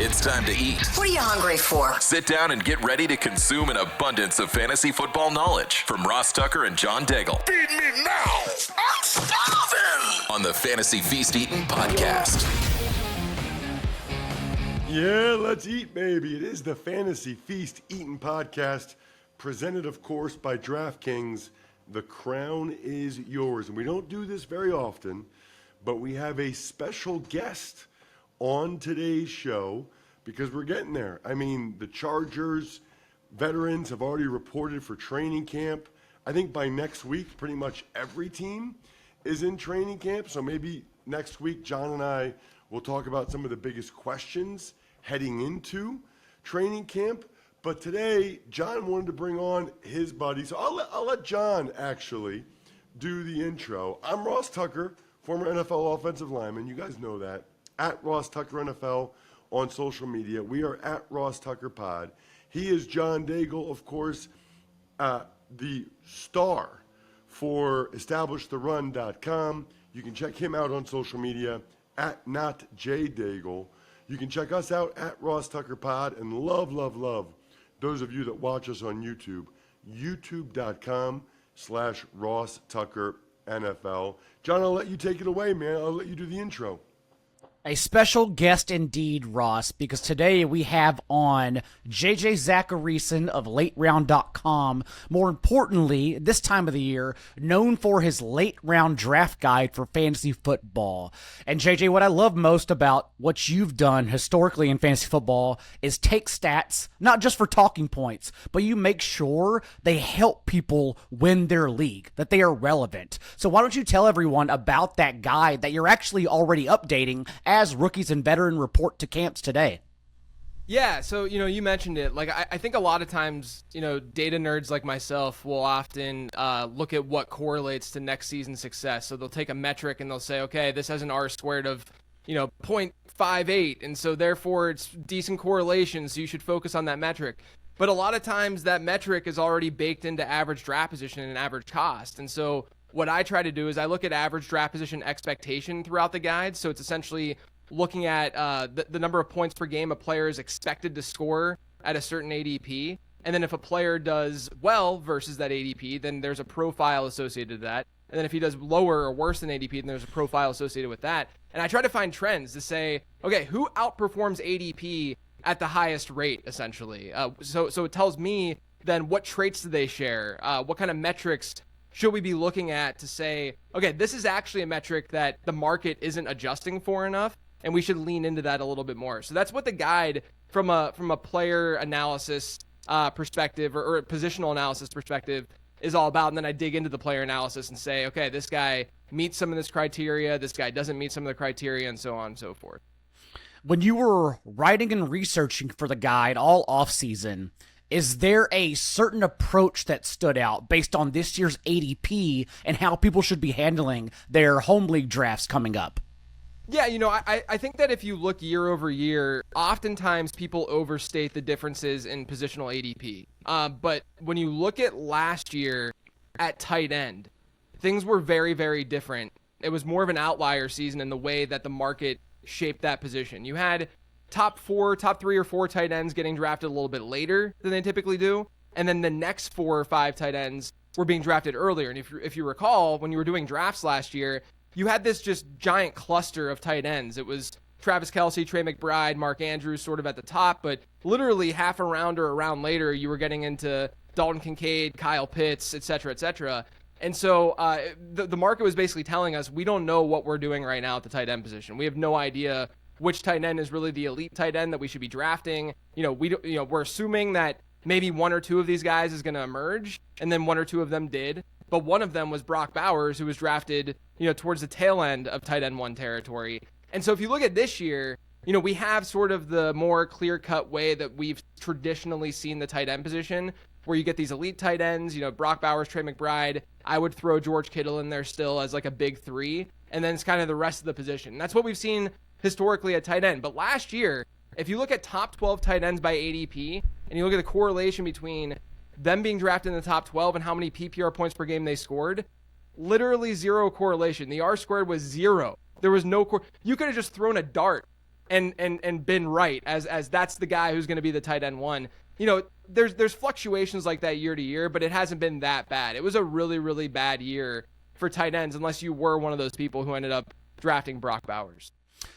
It's time to eat. What are you hungry for? Sit down and get ready to consume an abundance of fantasy football knowledge from Ross Tucker and John Daigle. Feed me now. I'm starving. On the Fantasy Feast Eatin' podcast. Yeah, let's eat, baby. It is the Fantasy Feast Eatin' podcast, presented, of course, by DraftKings. The crown is yours. And we don't do this very often, but we have a special guest on today's show because we're getting there. I mean, the Chargers veterans have already reported for training camp. I think by next week, pretty much every team is in training camp. So maybe next week, John and I will talk about some of the biggest questions heading into training camp. But today, John wanted to bring on his buddy. So I'll let John actually do the intro. I'm Ross Tucker, former NFL offensive lineman. You guys know that. At Ross Tucker NFL on social media. We are at Ross Tucker Pod. He is John Daigle, of course, the star for EstablishTheRun.com. You can check him out on social media at NotJDaigle. You can check us out at Ross Tucker Pod, and love those of you that watch us on YouTube, youtube.com/Ross Tucker NFL. John, I'll let you take it away, man. I'll let you do the intro. A special guest indeed, Ross, because today we have on JJ Zachariason of LateRound.com. More importantly, this time of the year, known for his late-round draft guide for fantasy football. And JJ, what I love most about what you've done historically in fantasy football is take stats, not just for talking points, but you make sure they help people win their league, that they are relevant. So why don't you tell everyone about that guide that you're actually already updating as rookies and veteran report to camps today? Yeah, so, you mentioned it. Like, I think a lot of times, data nerds like myself will often look at what correlates to next season's success. So they'll take a metric and they'll say, okay, this has an R squared of, 0.58, and so therefore it's decent correlation, so you should focus on that metric. But a lot of times that metric is already baked into average draft position and average cost. And so what I try to do is I look at average draft position expectation throughout the guide. So it's essentially looking at the number of points per game a player is expected to score at a certain ADP. And then if a player does well versus that ADP, then there's a profile associated to that. And then if he does lower or worse than ADP, then there's a profile associated with that. And I try to find trends to say, okay, who outperforms ADP at the highest rate, essentially? So it tells me then what traits do they share? What kind of metrics should we be looking at to say, okay, this is actually a metric that the market isn't adjusting for enough, and we should lean into that a little bit more. So that's what the guide from a player analysis perspective or a positional analysis perspective is all about. And then I dig into the player analysis and say, okay, this guy meets some of this criteria, this guy doesn't meet some of the criteria, and so on and so forth. When you were writing and researching for the guide all offseason, is there a certain approach that stood out based on this year's ADP and how people should be handling their home league drafts coming up? Yeah, I think that if you look year over year, oftentimes people overstate the differences in positional ADP. But when you look at last year at tight end, things were very, very different. It was more of an outlier season in the way that the market shaped that position. You had top 3 or 4 tight ends getting drafted a little bit later than they typically do. And then the next 4 or 5 tight ends were being drafted earlier. And if you recall, when you were doing drafts last year, you had this just giant cluster of tight ends. It was Travis Kelce, Trey McBride, Mark Andrews sort of at the top, but literally half a round or a round later, you were getting into Dalton Kincaid, Kyle Pitts, et cetera, et cetera. And so the market was basically telling us, we don't know what we're doing right now at the tight end position. We have no idea which tight end is really the elite tight end that we should be drafting. We're assuming that maybe 1 or 2 of these guys is going to emerge, and then 1 or 2 of them did. But one of them was Brock Bowers, who was drafted, towards the tail end of tight end 1 territory. And so if you look at this year, we have sort of the more clear-cut way that we've traditionally seen the tight end position, where you get these elite tight ends, Brock Bowers, Trey McBride. I would throw George Kittle in there still as like a big 3, and then it's kind of the rest of the position. That's what we've seen historically at tight end. But last year, if you look at top 12 tight ends by ADP, and you look at the correlation between them being drafted in the top 12 and how many PPR points per game they scored, literally zero correlation. The R squared was 0. There was no you could have just thrown a dart and been right as that's the guy who's going to be the tight end one. You know, there's fluctuations like that year to year, but it hasn't been that bad. It was a really, really bad year for tight ends unless you were one of those people who ended up drafting Brock Bowers.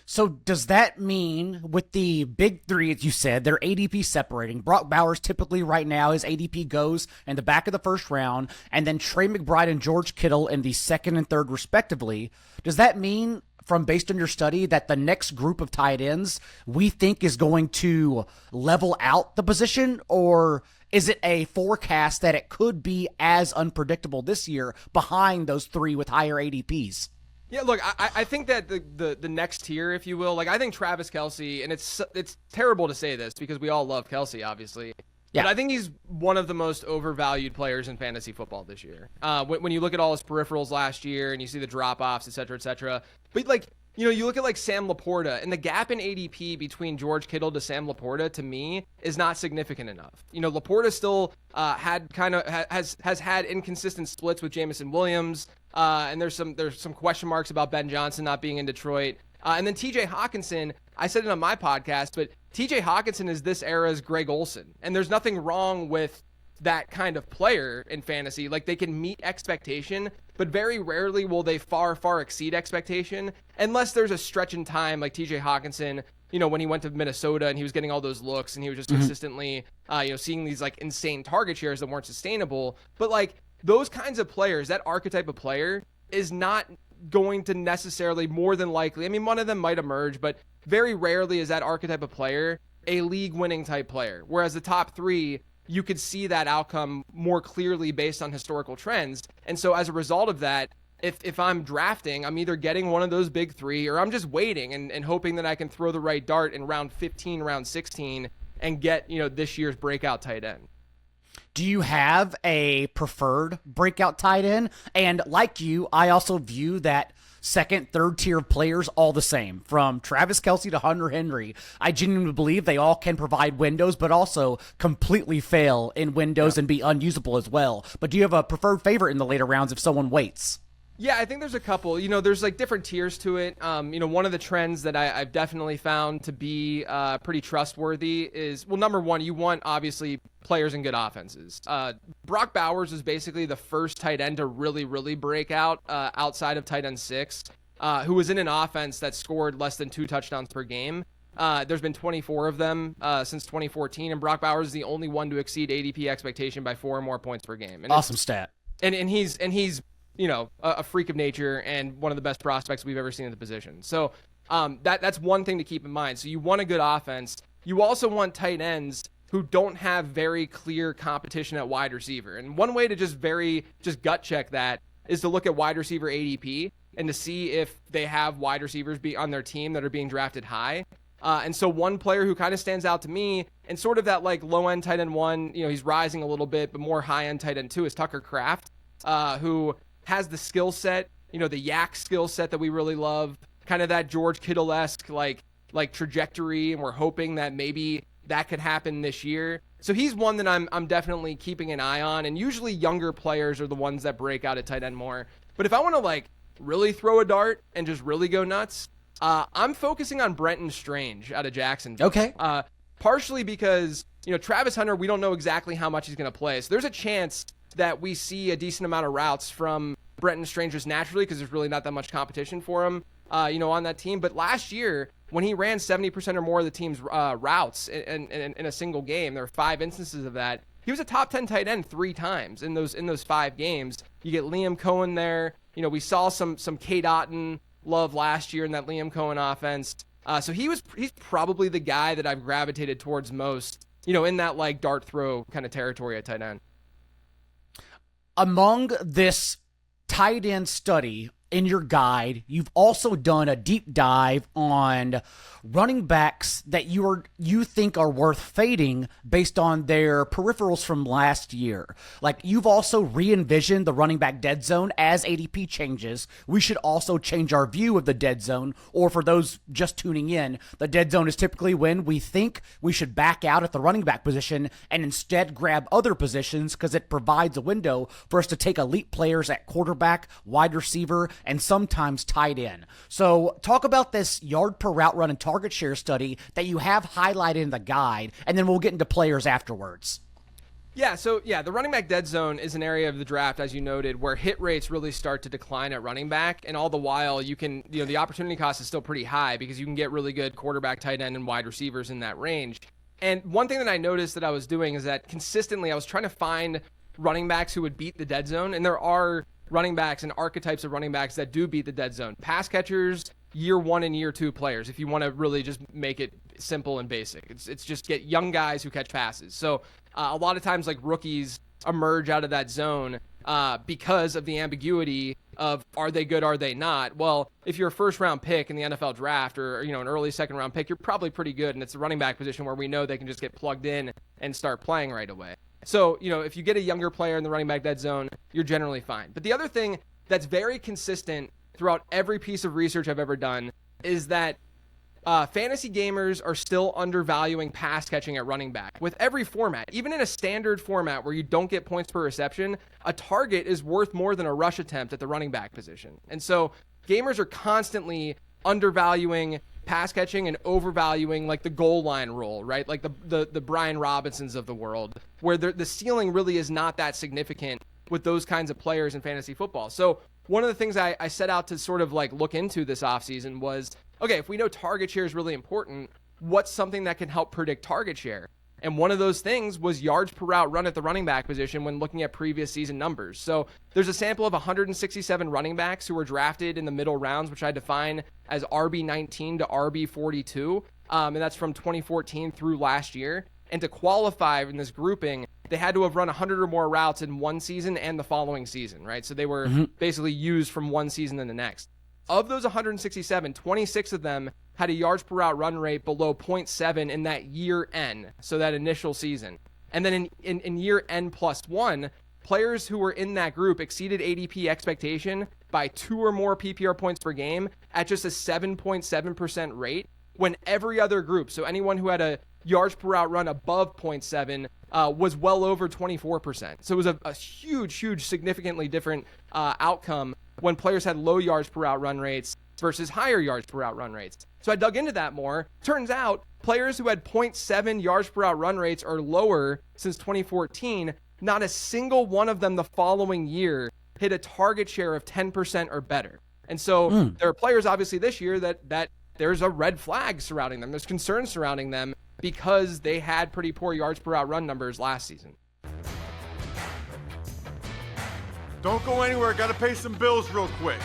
So does that mean with the big three, as you said, their ADP separating? Brock Bowers typically right now, his ADP goes in the back of the first round, and then Trey McBride and George Kittle in the second and third respectively. Does that mean, from based on your study, that the next group of tight ends we think is going to level out the position, or is it a forecast that it could be as unpredictable this year behind those three with higher ADPs? Yeah, look, I think that the next tier, if you will, like I think Travis Kelce, and it's terrible to say this because we all love Kelce, obviously. Yeah. But I think he's one of the most overvalued players in fantasy football this year. When you look at all his peripherals last year and you see the drop-offs, et cetera, et cetera. But like, you know, you look at like Sam Laporta, and the gap in ADP between George Kittle to Sam Laporta, to me, is not significant enough. You know, Laporta still has had inconsistent splits with Jameson Williams, and there's some question marks about Ben Johnson not being in Detroit. And then TJ Hawkinson, I said it on my podcast, but TJ Hawkinson is this era's Greg Olsen, and there's nothing wrong with that kind of player in fantasy. Like, they can meet expectation, but very rarely will they far, far exceed expectation unless there's a stretch in time like TJ Hawkinson, you know, when he went to Minnesota and he was getting all those looks and he was just consistently, seeing these like insane target shares that weren't sustainable. But like those kinds of players, that archetype of player is not going to necessarily, more than likely, I mean, one of them might emerge, but very rarely is that archetype of player a league-winning type player. Whereas the top three, you could see that outcome more clearly based on historical trends. And so as a result of that, if I'm drafting, I'm either getting one of those big three or I'm just waiting and hoping that I can throw the right dart in round 15, round 16 and get, you know, this year's breakout tight end. Do you have a preferred breakout tight end? And like you, I also view that second, third tier of players all the same, from Travis Kelce to Hunter Henry. I genuinely believe they all can provide windows, but also completely fail in windows and be unusable as well. But do you have a preferred favorite in the later rounds if someone waits? Yeah, I think there's a couple. You know, there's like different tiers to it. One of the trends that I've definitely found to be pretty trustworthy is, well, number one, you want obviously players in good offenses. Brock Bowers is basically the first tight end to really, really break out outside of tight end 6, who was in an offense that scored less than 2 touchdowns per game. There's been 24 of them since 2014, and Brock Bowers is the only one to exceed ADP expectation by 4 or more points per game. And awesome stat. And he's you know, a freak of nature and one of the best prospects we've ever seen in the position. So that's one thing to keep in mind. So you want a good offense. You also want tight ends who don't have very clear competition at wide receiver. And one way to just gut check that is to look at wide receiver ADP and to see if they have wide receivers on their team that are being drafted high. And so one player who kind of stands out to me and sort of that like low end tight end 1, you know, he's rising a little bit, but more high end tight end 2 is Tucker Kraft, who has the skill set, you know, the yak skill set that we really love, kind of that George Kittle-esque like trajectory, and we're hoping that maybe that could happen this year. So he's one that I'm definitely keeping an eye on, and usually younger players are the ones that break out at tight end more. But if I want to like really throw a dart and just really go nuts, I'm focusing on Brenton Strange out of Jacksonville. Okay. Partially because, you know, Travis Hunter, we don't know exactly how much he's going to play. So there's a chance that we see a decent amount of routes from Brenton Strange just naturally because there's really not that much competition for him, on that team. But last year, when he ran 70% or more of the team's routes in a single game, there are 5 instances of that. He was a top 10 tight end 3 times in those 5 games. You get Liam Cohen there. You know, we saw some Cade Otton love last year in that Liam Cohen offense. So he's probably the guy that I've gravitated towards most, you know, in that like dart throw kind of territory at tight end. Among this tight end study in your guide, you've also done a deep dive on running backs that you think are worth fading based on their peripherals from last year. Like, you've also re-envisioned the running back dead zone. As ADP changes, we should also change our view of the dead zone. Or for those just tuning in, the dead zone is typically when we think we should back out at the running back position and instead grab other positions because it provides a window for us to take elite players at quarterback, wide receiver, and sometimes tight end. So talk about this yard per route run and target share study that you have highlighted in the guide, and then we'll get into players afterwards. Yeah, so the running back dead zone is an area of the draft, as you noted, where hit rates really start to decline at running back, and all the while the opportunity cost is still pretty high because you can get really good quarterback, tight end, and wide receivers in that range. And one thing that I noticed that I was doing is that consistently I was trying to find running backs who would beat the dead zone, and there are running backs and archetypes of running backs that do beat the dead zone. Pass catchers, year 1 and year 2 players, if you want to really just make it simple and basic. It's just get young guys who catch passes. So a lot of times, like, rookies emerge out of that zone because of the ambiguity of, are they good, are they not? Well, if you're a first-round pick in the NFL draft or an early second-round pick, you're probably pretty good, and it's the running back position where we know they can just get plugged in and start playing right away. So, if you get a younger player in the running back dead zone, you're generally fine. But the other thing that's very consistent throughout every piece of research I've ever done is that fantasy gamers are still undervaluing pass catching at running back with every format. Even in a standard format where you don't get points per reception, a target is worth more than a rush attempt at the running back position. And so gamers are constantly undervaluing pass catching and overvaluing like the goal line role, right? Like the Brian Robinsons of the world, where the ceiling really is not that significant with those kinds of players in fantasy football. So one of the things I set out to sort of like look into this offseason was, okay, if we know target share is really important, what's something that can help predict target share? And one of those things was yards per route run at the running back position when looking at previous season numbers. So there's a sample of 167 running backs who were drafted in the middle rounds, which I define as RB19 to RB42. And that's from 2014 through last year. And to qualify in this grouping, they had to have run 100 or more routes in one season and the following season, right? So they were basically used from one season to the next. Of those 167, 26 of them had a yards per route run rate below 0.7 in that year N, so that initial season. And then in year N plus 1, players who were in that group exceeded ADP expectation by 2 or more PPR points per game at just a 7.7% rate, when every other group, so anyone who had a yards per route run above 0.7 was well over 24%. So it was a huge, significantly different outcome when players had low yards per route run rates versus higher yards per route run rates. So I dug into that more. Turns out players who had 0.7 yards per route run rates or lower since 2014, not a single one of them the following year hit a target share of 10% or better. And so there are players obviously this year that there's a red flag surrounding them. There's concern surrounding them because they had pretty poor yards per route run numbers last season. Don't go anywhere. Got to pay some bills real quick.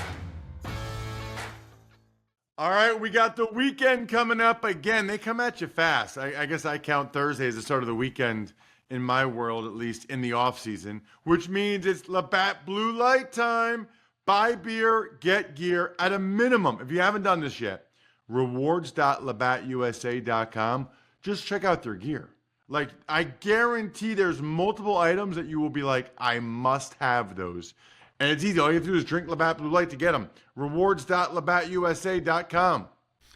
All right, we got the weekend coming up. Again, they come at you fast. I guess I count Thursday as the start of the weekend in my world, at least in the off season, which means it's Labatt Blue Light time. Buy beer, get gear at a minimum. If you haven't done this yet, rewards.labattusa.com. Just check out their gear. Like, I guarantee there's multiple items that you will be like, I must have those. And it's easy. All you have to do is drink Labatt Blue Light to get them. Rewards.labattusa.com.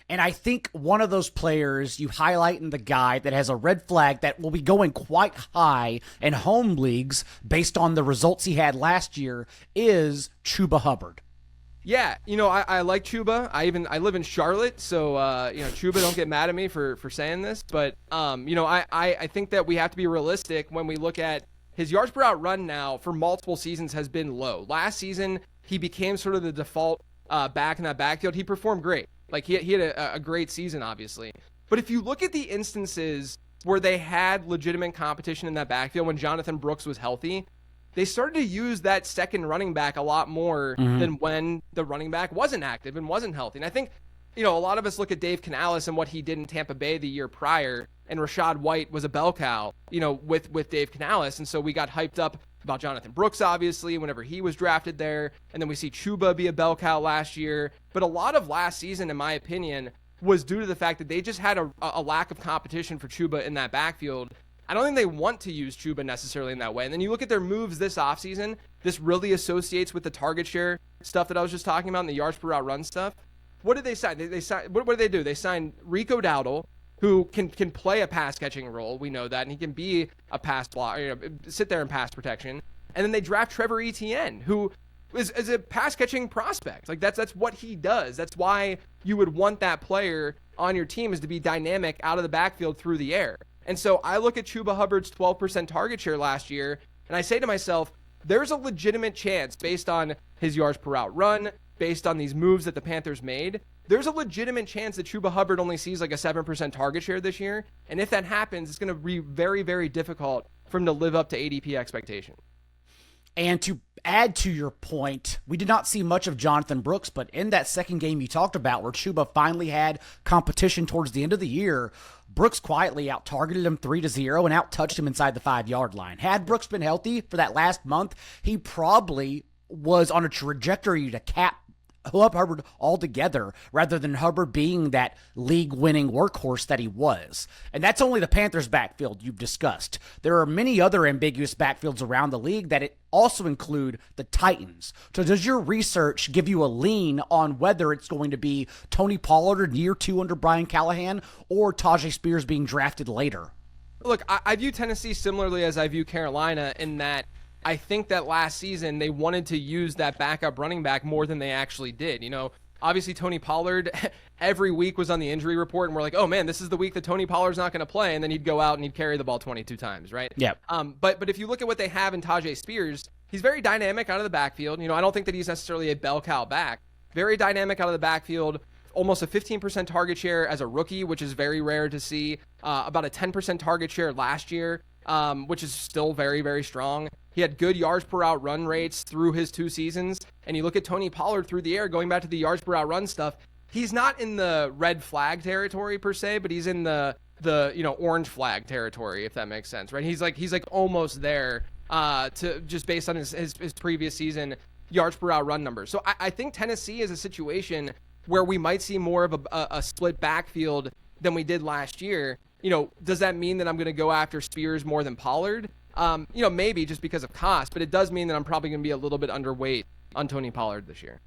And I think one of those players you highlight in the guide that has a red flag that will be going quite high in home leagues based on the results he had last year is Chuba Hubbard. Yeah, I like Chuba. I live in Charlotte, so Chuba, don't get mad at me for saying this, but I think that we have to be realistic when we look at his yards per route run now for multiple seasons has been low. Last season, he became sort of the default back in that backfield. He performed great. Like he had a great season, obviously. But if you look at the instances where they had legitimate competition in that backfield when Jonathan Brooks was healthy, they started to use that second running back a lot more than when the running back wasn't active and wasn't healthy. And I think, a lot of us look at Dave Canales and what he did in Tampa Bay the year prior, and Rachaad White was a bell cow, with Dave Canales. And so we got hyped up about Jonathan Brooks, obviously, whenever he was drafted there. And then we see Chuba be a bell cow last year. But a lot of last season, in my opinion, was due to the fact that they just had a lack of competition for Chuba in that backfield. I don't think they want to use Chuba necessarily in that way. And then you look at their moves this offseason, this really associates with the target share stuff that I was just talking about and the yards per route run stuff. What did they sign? What did they do? They signed Rico Dowdle, who can play a pass catching role. We know that. And he can be a pass block, sit there in pass protection. And then they draft Trevor Etienne, who as a pass catching prospect. Like that's what he does. That's why you would want that player on your team, is to be dynamic out of the backfield through the air. And so I look at Chuba Hubbard's 12% target share last year, and I say to myself, there's a legitimate chance, based on his yards per route run, based on these moves that the Panthers made, there's a legitimate chance that Chuba Hubbard only sees like a 7% target share this year. And if that happens, it's going to be very, very difficult for him to live up to ADP expectation. And to add to your point, we did not see much of Jonathan Brooks, but in that second game you talked about where Chuba finally had competition towards the end of the year, Brooks quietly out-targeted him 3-0 and out-touched him inside the 5-yard line. Had Brooks been healthy for that last month, he probably was on a trajectory to cap Hubbard altogether, rather than Hubbard being that league-winning workhorse that he was. And that's only the Panthers' backfield you've discussed. There are many other ambiguous backfields around the league that it also include the Titans. So does your research give you a lean on whether it's going to be Tony Pollard year 2 under Brian Callahan or Tajay Spears being drafted later? Look, I view Tennessee similarly as I view Carolina, in that I think that last season they wanted to use that backup running back more than they actually did. You know, obviously Tony Pollard every week was on the injury report, and we're like, oh man, this is the week that Tony Pollard's not going to play, and then he'd go out and he'd carry the ball 22 times, right? Yeah. But if you look at what they have in Tajay Spears, he's very dynamic out of the backfield. You know, I don't think that he's necessarily a bell cow back. Very dynamic out of the backfield. Almost a 15% target share as a rookie, which is very rare to see. About a 10% target share last year, which is still very, very strong. He had good yards per route run rates through his 2 seasons. And you look at Tony Pollard through the air, going back to the yards per route run stuff, he's not in the red flag territory per se, but he's in the orange flag territory, if that makes sense, right? He's like almost there to just based on his previous season yards per route run numbers. So I think Tennessee is a situation where we might see more of a split backfield than we did last year. You know, does that mean that I'm going to go after Spears more than Pollard? Maybe just because of cost, but it does mean that I'm probably going to be a little bit underweight on Tony Pollard this year.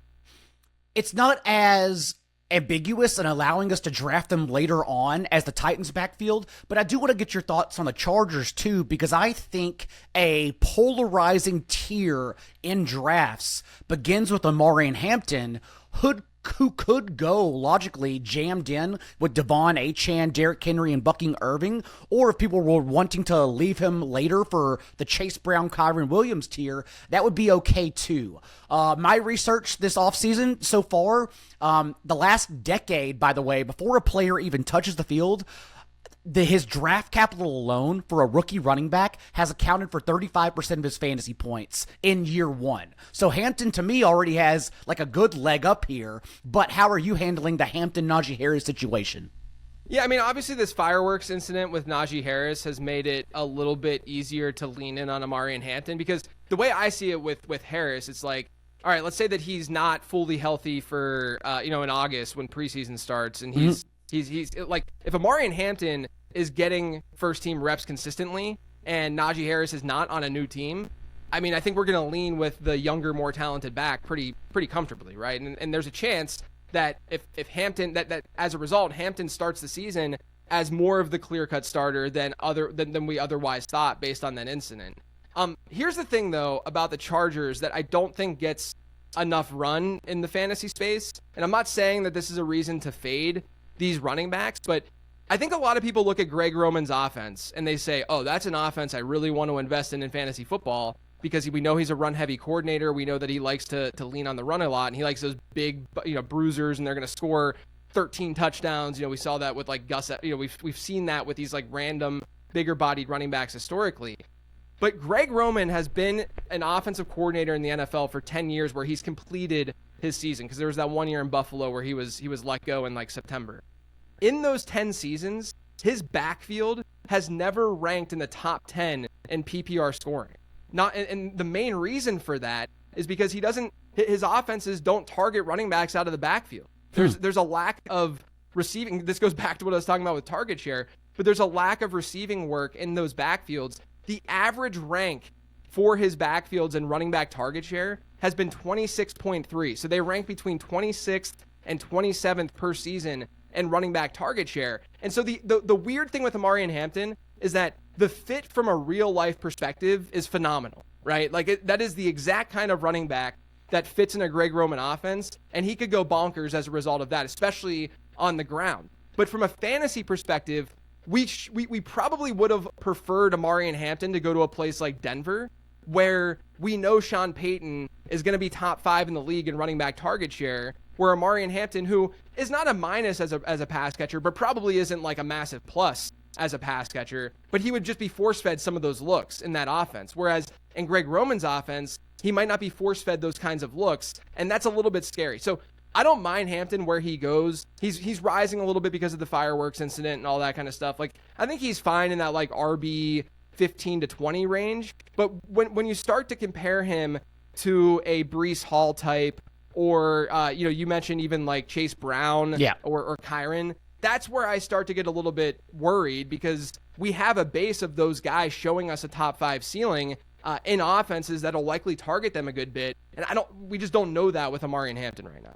It's not as ambiguous and allowing us to draft them later on as the Titans backfield, but I do want to get your thoughts on the Chargers too, because I think a polarizing tier in drafts begins with Omarion Hampton, who could go logically jammed in with Devon Achane, Derrick Henry, and Bucking Irving, or if people were wanting to leave him later for the Chase Brown, Kyron Williams tier, that would be okay too. My research this offseason so far, the last decade, by the way, before a player even touches the field, his draft capital alone for a rookie running back has accounted for 35% of his fantasy points in year 1. So Hampton, to me, already has like a good leg up here. But how are you handling the Hampton-Najee Harris situation? Yeah, I mean, obviously this fireworks incident with Najee Harris has made it a little bit easier to lean in on Omarion Hampton, because the way I see it with Harris, it's like, all right, let's say that he's not fully healthy for, in August when preseason starts, and he's like, if Omarion Hampton is getting first team reps consistently and Najee Harris is not on a new team, I mean, I think we're going to lean with the younger, more talented back pretty comfortably, right? And there's a chance that if Hampton, that as a result, Hampton starts the season as more of the clear-cut starter than we otherwise thought based on that incident. Here's the thing, though, about the Chargers that I don't think gets enough run in the fantasy space, and I'm not saying that this is a reason to fade these running backs, but I think a lot of people look at Greg Roman's offense and they say, oh, that's an offense I really want to invest in fantasy football, because we know he's a run-heavy coordinator. We know that he likes to lean on the run a lot, and he likes those big, bruisers, and they're going to score 13 touchdowns. We saw that with like Gus. We've seen that with these like random bigger-bodied running backs historically. But Greg Roman has been an offensive coordinator in the NFL for 10 years where he's completed his season, because there was that 1 year in Buffalo where he was let go in like September. In those 10 seasons, his backfield has never ranked in the top 10 in PPR scoring. And the main reason for that is because his offenses don't target running backs out of the backfield. There's a lack of receiving. This goes back to what I was talking about with target share, but there's a lack of receiving work in those backfields. The average rank for his backfields and running back target share has been 26.3. So they rank between 26th and 27th per season in running back target share. And so the weird thing with Omarion Hampton is that the fit from a real life perspective is phenomenal, right? Like that is the exact kind of running back that fits in a Greg Roman offense, and he could go bonkers as a result of that, especially on the ground. But from a fantasy perspective, we probably would have preferred Amari and Hampton to go to a place like Denver, where we know Sean Payton is going to be top 5 in the league in running back target share, where Amari and Hampton, who is not a minus as a pass catcher, but probably isn't like a massive plus as a pass catcher, but he would just be force-fed some of those looks in that offense. Whereas in Greg Roman's offense, he might not be force-fed those kinds of looks, and that's a little bit scary. So I don't mind Hampton where he goes. He's rising a little bit because of the fireworks incident and all that kind of stuff. Like, I think he's fine in that like RB 15 to 20 range. But when you start to compare him to a Breece Hall type, or you mentioned even like Chase Brown, or Kyron, that's where I start to get a little bit worried, because we have a base of those guys showing us a top 5 ceiling in offenses that'll likely target them a good bit, and we just don't know that with Amari and Hampton right now.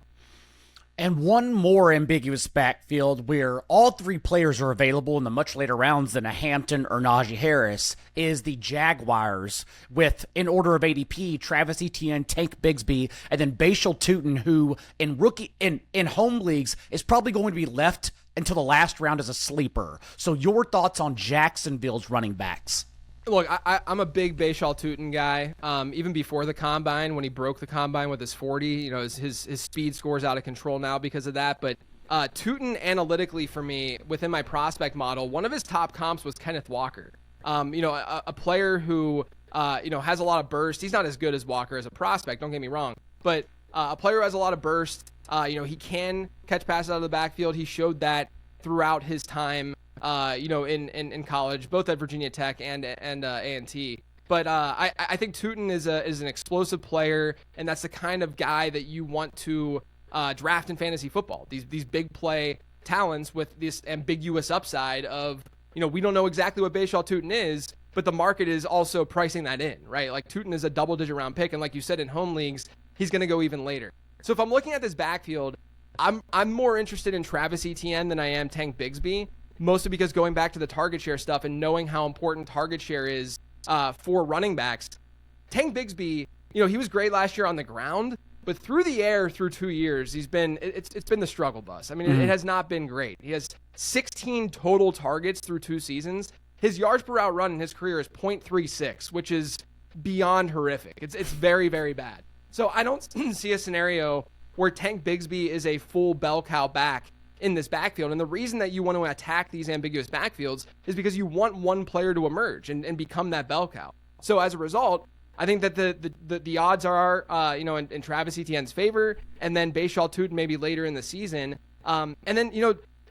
And one more ambiguous backfield where all 3 players are available in the much later rounds than a Hampton or Najee Harris is the Jaguars, with, in order of ADP, Travis Etienne, Tank Bigsby, and then Bashal Tutin, who in home leagues is probably going to be left until the last round as a sleeper. So your thoughts on Jacksonville's running backs? Look, I'm a big Bashal Tutin guy. Even before the combine, when he broke the combine with his 40, his speed score's out of control now because of that. But Tutin, analytically for me, within my prospect model, one of his top comps was Kenneth Walker. A player who has a lot of burst. He's not as good as Walker as a prospect, don't get me wrong, but a player who has a lot of burst. He can catch passes out of the backfield. He showed that throughout his time in college, both at Virginia Tech and A&T. But I think Tutin is an explosive player, and that's the kind of guy that you want to draft in fantasy football. These big play talents with this ambiguous upside of, we don't know exactly what Bashal Tutin is, but the market is also pricing that in, right? Like, Tutin is a double-digit round pick, and like you said, in home leagues, he's going to go even later. So if I'm looking at this backfield, I'm more interested in Travis Etienne than I am Tank Bigsby. Mostly because going back to the target share stuff and knowing how important target share is for running backs, Tank Bigsby, he was great last year on the ground, but through the air through 2 years, it's been the struggle bus. I mean, it has not been great. He has 16 total targets through 2 seasons. His yards per route run in his career is 0.36, which is beyond horrific. It's very, very bad. So I don't see a scenario where Tank Bigsby is a full bell cow back in this backfield. And the reason that you want to attack these ambiguous backfields is because you want one player to emerge and become that bell cow. So as a result, I think that the odds are, in Travis Etienne's favor, and then Bashal Tutin maybe later in the season. And then,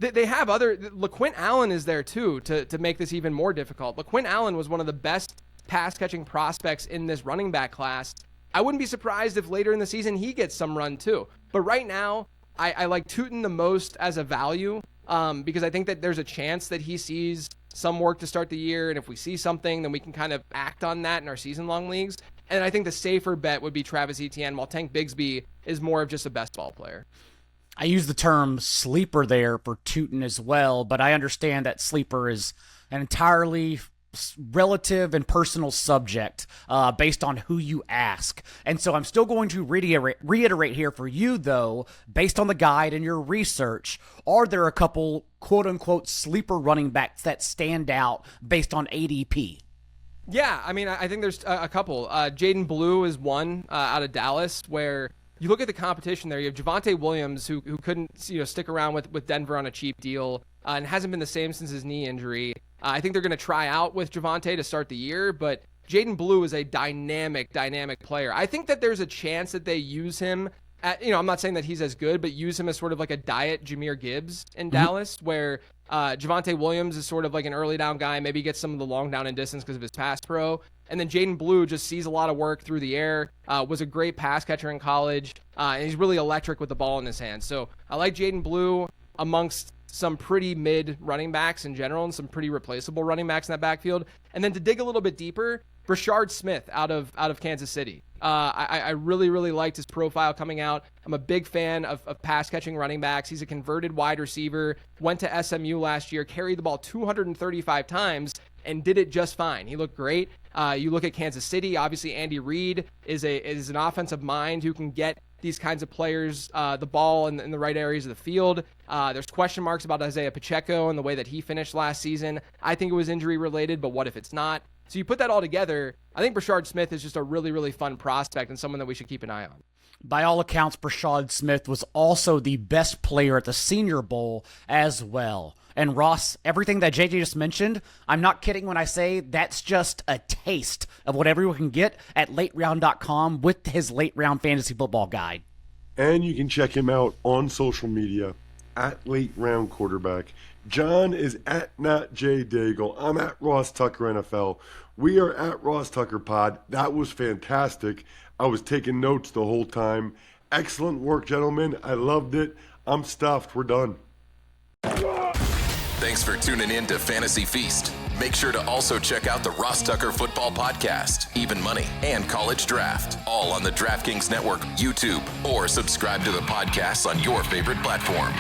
they have LaQuint Allen is there too to make this even more difficult. LaQuint Allen was one of the best pass catching prospects in this running back class. I wouldn't be surprised if later in the season he gets some run too. But right now, I like Tutin the most as a value because I think that there's a chance that he sees some work to start the year, and if we see something, then we can kind of act on that in our season-long leagues. And I think the safer bet would be Travis Etienne, while Tank Bigsby is more of just a best ball player. I use the term sleeper there for Tutin as well, but I understand that sleeper is an entirely relative and personal subject based on who you ask. And so I'm still going to reiterate here for you, though, based on the guide and your research, are there a couple quote-unquote sleeper running backs that stand out based on ADP? Yeah, I mean, I think there's a couple. Jaden Blue is one out of Dallas, where you look at the competition there. You have Javonte Williams, who couldn't stick around with Denver on a cheap deal and hasn't been the same since his knee injury. I think they're going to try out with Javonte to start the year, but Jaden Blue is a dynamic player. I think that there's a chance that they use him at, I'm not saying that he's as good, but use him as sort of like a diet Jahmyr Gibbs in Dallas, where Javonte Williams is sort of like an early down guy, maybe gets some of the long down and distance because of his pass pro. And then Jaden Blue just sees a lot of work through the air, was a great pass catcher in college, and he's really electric with the ball in his hands. So I like Jaden Blue amongst some pretty mid running backs in general and some pretty replaceable running backs in that backfield. And then to dig a little bit deeper, Rashard Smith out of Kansas City. I really, really liked his profile coming out. I'm a big fan of pass-catching running backs. He's a converted wide receiver, went to SMU last year, carried the ball 235 times, and did it just fine. He looked great. You look at Kansas City, obviously Andy Reid is an offensive mind who can get these kinds of players the ball in the right areas of the field. There's question marks about Isaiah Pacheco and the way that he finished last season. I think it was injury-related, but what if it's not? So you put that all together, I think Brashard Smith is just a really, really fun prospect and someone that we should keep an eye on. By all accounts, Brashard Smith was also the best player at the Senior Bowl as well. And Ross, everything that JJ just mentioned, I'm not kidding when I say that's just a taste of what everyone can get at lateround.com with his late round fantasy football guide. And you can check him out on social media at Late Round Quarterback. John is at Not J Daigle. I'm at Ross Tucker NFL. We are at Ross Tucker Pod. That was fantastic. I was taking notes the whole time. Excellent work, gentlemen. I loved it. I'm stuffed. We're done. Thanks for tuning in to Fantasy Feast. Make sure to also check out the Ross Tucker Football Podcast, Even Money, and College Draft, all on the DraftKings Network, YouTube, or subscribe to the podcast on your favorite platform.